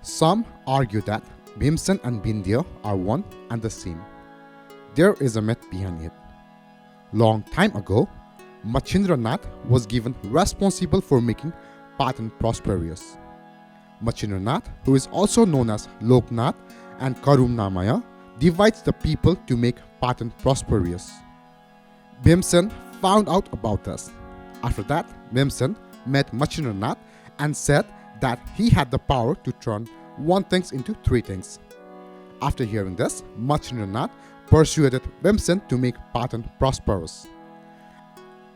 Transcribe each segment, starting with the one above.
Some argue that Bhimsen and Bhindhyo are one and the same. There is a myth behind it. Long time ago, Machindranath was given responsible for making Patan prosperous. Machindranath, who is also known as Loknath and Karumnamaya, divides the people to make Patan prosperous. Bhimsen found out about this. After that, Bhimsen met Machindranath and said that he had the power to turn one thing into three things. After hearing this, Machindranath persuaded Bhimsen to make Patan prosperous.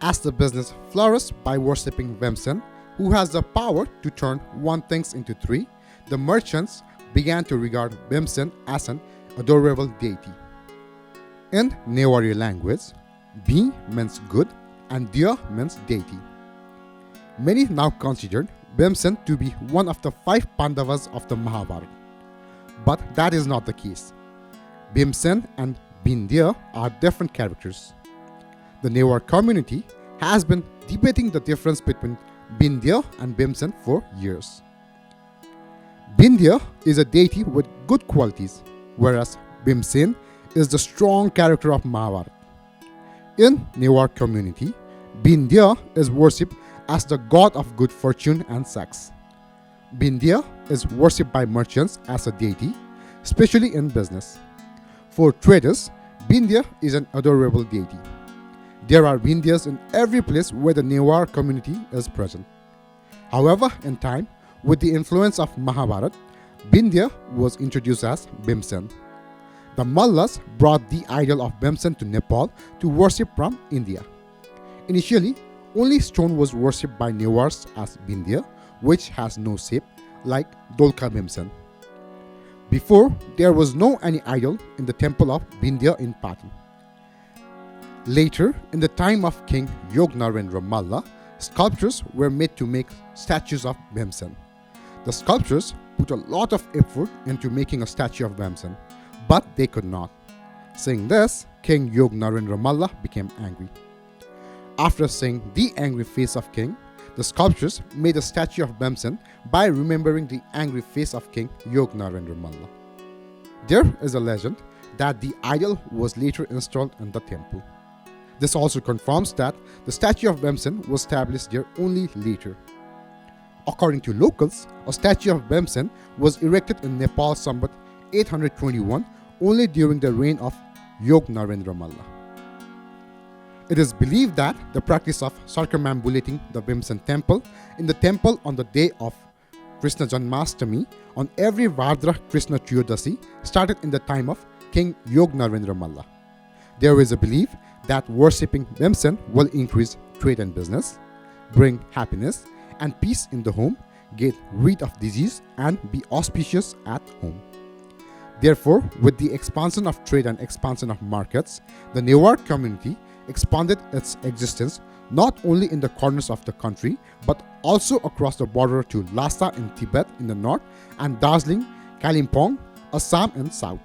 As the business flourished by worshipping Bhimsen, who has the power to turn one thing into three, the merchants began to regard Bhimsen as an adorable deity. In Newari language, Bhi means good and Dya means deity. Many now considered Bhimsen to be one of the 5 Pandavas of the Mahabharata. But that is not the case. Bhimsen and Bhindhyo are different characters. The Newar community has been debating the difference between Bhindhyo and Bhimsen for years. Bhindhyo is a deity with good qualities, whereas Bhimsen is the strong character of Mahabharata. In Newar community, Bhindhyo is worshipped as the god of good fortune and sex. Bhindhyo is worshipped by merchants as a deity, especially in business. For traders, Bhindhyo is an adorable deity. There are Bhindhyas in every place where the Newar community is present. However, in time, with the influence of Mahabharata, Bhindhyo was introduced as Bhimsen. The Mallas brought the idol of Bhimsen to Nepal to worship from India. Initially, only stone was worshipped by Newars as Bhindhyo, which has no shape, like Dolka Bhimsen. Before, there was no any idol in the temple of Bhindhyo in Patan. Later, in the time of King Yognarendra Malla, sculptures were made to make statues of Bhimsen. The sculptors put a lot of effort into making a statue of Bhimsen, but they could not. Seeing this, King Yognarendra Malla became angry. After seeing the angry face of King, the sculptors made a statue of Bhimsen by remembering the angry face of King Yognarendra Malla. There is a legend that the idol was later installed in the temple. This also confirms that the statue of Bhimsen was established there only later. According to locals, a statue of Bhimsen was erected in Nepal Sambat 821 only during the reign of Yognarendra Malla. It is believed that the practice of circumambulating the Bhimsen temple in the temple on the day of Krishna Janmashtami on every Vardra Krishna Triyodasi started in the time of King Yognarendra Malla. There is a belief that worshipping Bhimsen will increase trade and business, bring happiness and peace in the home, get rid of disease and be auspicious at home. Therefore, with the expansion of trade and expansion of markets, the Newar community expanded its existence not only in the corners of the country but also across the border to Lhasa in Tibet in the north and Darjeeling, Kalimpong, Assam in south.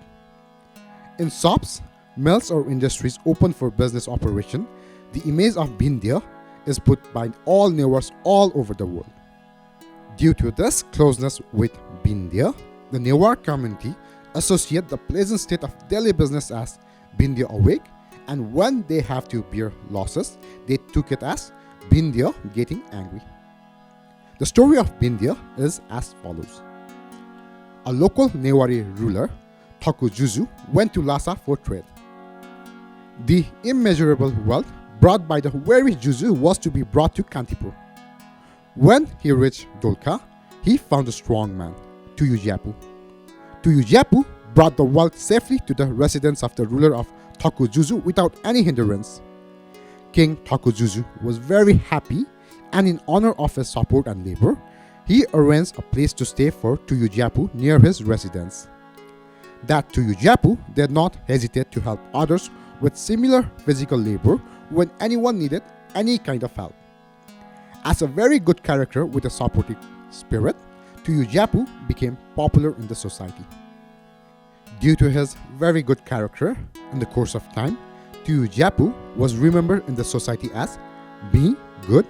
In shops, mills or industries open for business operation, the image of Bhindhyo is put by all Newars all over the world. Due to this closeness with Bhindhyo, the Newar community associate the pleasant state of daily business as Bhindhyo awake, and when they have to bear losses, they took it as Bhindhyo getting angry. The story of Bhindhyo is as follows. A local Newari ruler, Thaku Juju, went to Lhasa for trade. The immeasurable wealth brought by the weary Juju was to be brought to Kantipur. When he reached Dolka, he found a strong man, Tuyujapu. Tuyujapu brought the wealth safely to the residence of the ruler of Thaku Juju without any hindrance. King Thaku Juju was very happy, and in honor of his support and labor, he arranged a place to stay for Tuyujapu near his residence. That Tuyujapu did not hesitate to help others with similar physical labor when anyone needed any kind of help. As a very good character with a supportive spirit, Tuyujapu became popular in the society. Due to his very good character, in the course of time, Tuyujapu was remembered in the society as Be Good,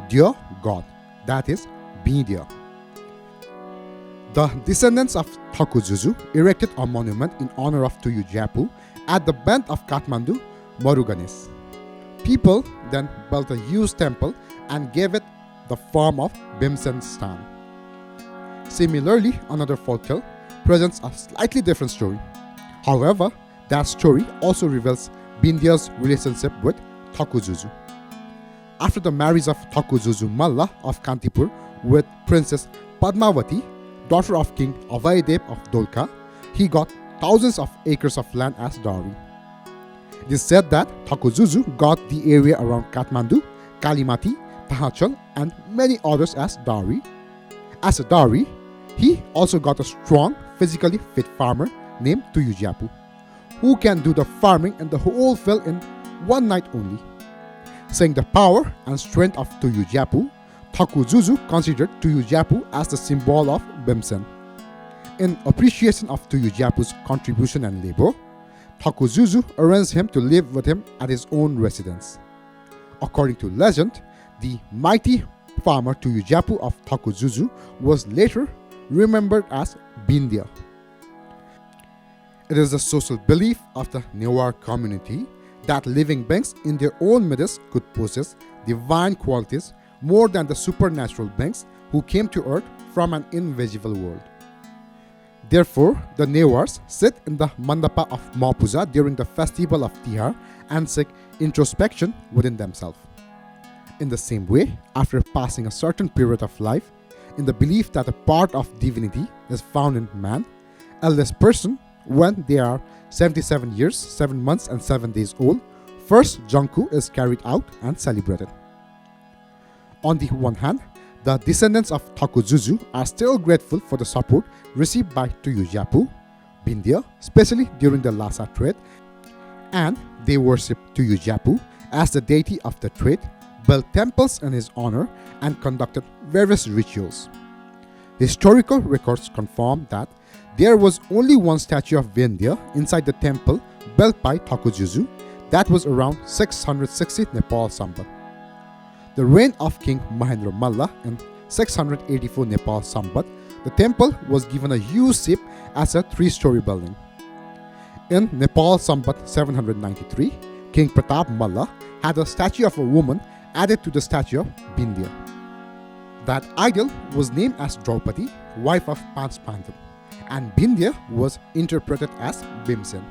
Dear God, that is, Bhindhyo. The descendants of Thakuzuzu erected a monument in honor of Tuyujapu at the bend of Kathmandu, Muruganis. People then built a huge temple and gave it the form of Bhimsen Stan. Similarly, another folktale presents a slightly different story. However, that story also reveals Bhindhyo's relationship with Thakuzuzu. After the marriage of Thakuzuzu Malla of Kantipur with Princess Padmavati, daughter of King Avaidev of Dolka, he got thousands of acres of land as dowry. It is said that Thakuzuzu got the area around Kathmandu, Kalimati, Tahachal and many others as dowry. As a dowry, he also got a strong, physically fit farmer named Tuyujapu, who can do the farming and the whole field in one night only. Seeing the power and strength of Tuyujapu, Thakuzuzu considered Tuyujapu as the symbol of Bhimsen. In appreciation of Tuyujapu's contribution and labor, Thakuzuzu arranged him to live with him at his own residence. According to legend, the mighty farmer Tuyujapu of Thakuzuzu was later remembered as Bhindhyo. It is the social belief of the Newar community that living beings in their own midst could possess divine qualities more than the supernatural beings who came to earth from an invisible world. Therefore, the Newars sit in the mandapa of Mapuja during the festival of Tihar and seek introspection within themselves. In the same way, after passing a certain period of life, in the belief that a part of divinity is found in man, eldest person, when they are 77 years, 7 months and 7 days old, first Janku is carried out and celebrated. On the one hand, the descendants of Thakuzuzu are still grateful for the support received by Tuyujapu, Bhindhyo, especially during the Lhasa trade, and they worship Tuyujapu as the deity of the trade, built temples in his honor, and conducted various rituals. Historical records confirm that there was only one statue of Bhindhyo inside the temple built by Thakuzuzu that was around 660 Nepal Sambat. The reign of King Mahendra Malla in 684 Nepal Sambat, the temple was given a huge shape as a 3-story building. In Nepal Sambat 793, King Pratap Malla had a statue of a woman added to the statue of Bhindhyo. That idol was named as Draupadi, wife of Panchpandan, and Bhindhyo was interpreted as Bhimsen.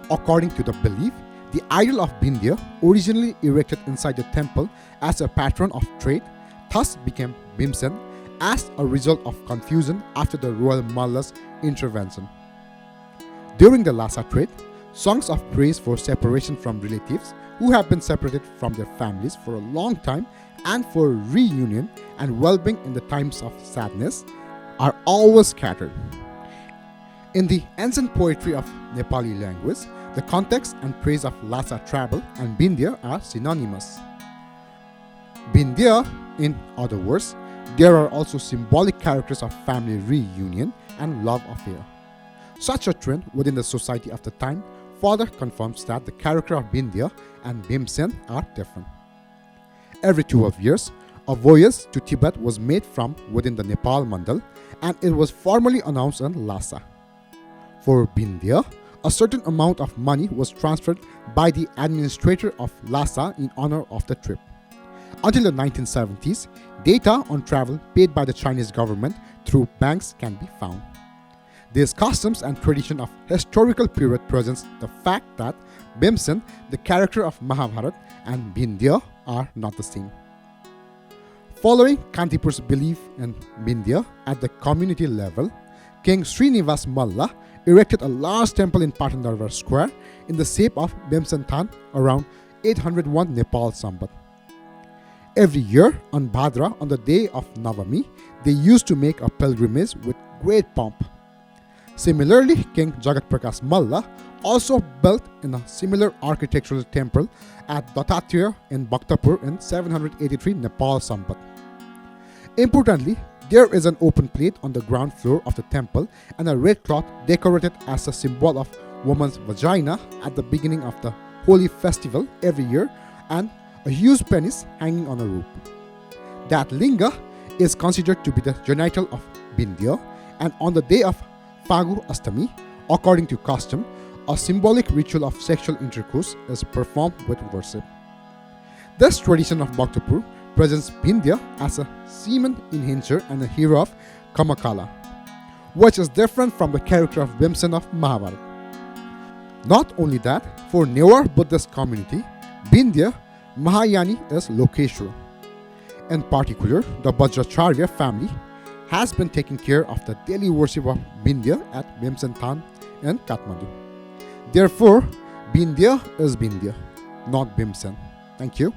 According to the belief, the idol of Bhindhyo, originally erected inside the temple as a patron of trade, thus became Bhimsen as a result of confusion after the royal Malla's intervention. During the Lhasa trade, songs of praise for separation from relatives who have been separated from their families for a long time and for reunion and well-being in the times of sadness are always scattered. In the ancient poetry of Nepali language, the context and praise of Lhasa tribal and Bhindhyo are synonymous. Bhindhyo, in other words, there are also symbolic characters of family reunion and love affair. Such a trend within the society of the time further confirms that the character of Bhindhyo and Bhimsen are different. Every 12 years, a voyage to Tibet was made from within the Nepal Mandal, and it was formally announced in Lhasa. For Bhindhyo, a certain amount of money was transferred by the administrator of Lhasa in honor of the trip. Until the 1970s, data on travel paid by the Chinese government through banks can be found. These customs and tradition of historical period presents the fact that Bhimsen, the character of Mahabharata, and Bhindhyo are not the same. Following Kantipur's belief in Bhindhyo at the community level, King Srinivas Malla erected a large temple in Patandarbar Square in the shape of Bhimsen Than around 801 Nepal Sambat. Every year on Bhadra, on the day of Navami, they used to make a pilgrimage with great pomp. Similarly, King Jagat Prakash Malla also built in a similar architectural temple at Dattatreya in Bhaktapur in 783 Nepal Sambat. Importantly, there is an open plate on the ground floor of the temple and a red cloth decorated as a symbol of woman's vagina at the beginning of the holy festival every year, and a huge penis hanging on a rope. That linga is considered to be the genital of Bhindhyo, and on the day of Phagu Astami, according to custom, a symbolic ritual of sexual intercourse is performed with worship. This tradition of Bhaktapur presents Bhindhyo as a semen enhancer and a hero of Kamakala, which is different from the character of Bhimsen of Mahabharata. Not only that, for Newar Buddhist community, Bhindhyo Mahayani is Lokeshwar. In particular, the Vajracharya family has been taking care of the daily worship of Bhindhyo at Bhimsen Than in Kathmandu. Therefore, Bhindhyo is Bhindhyo, not Bhimsen. Thank you.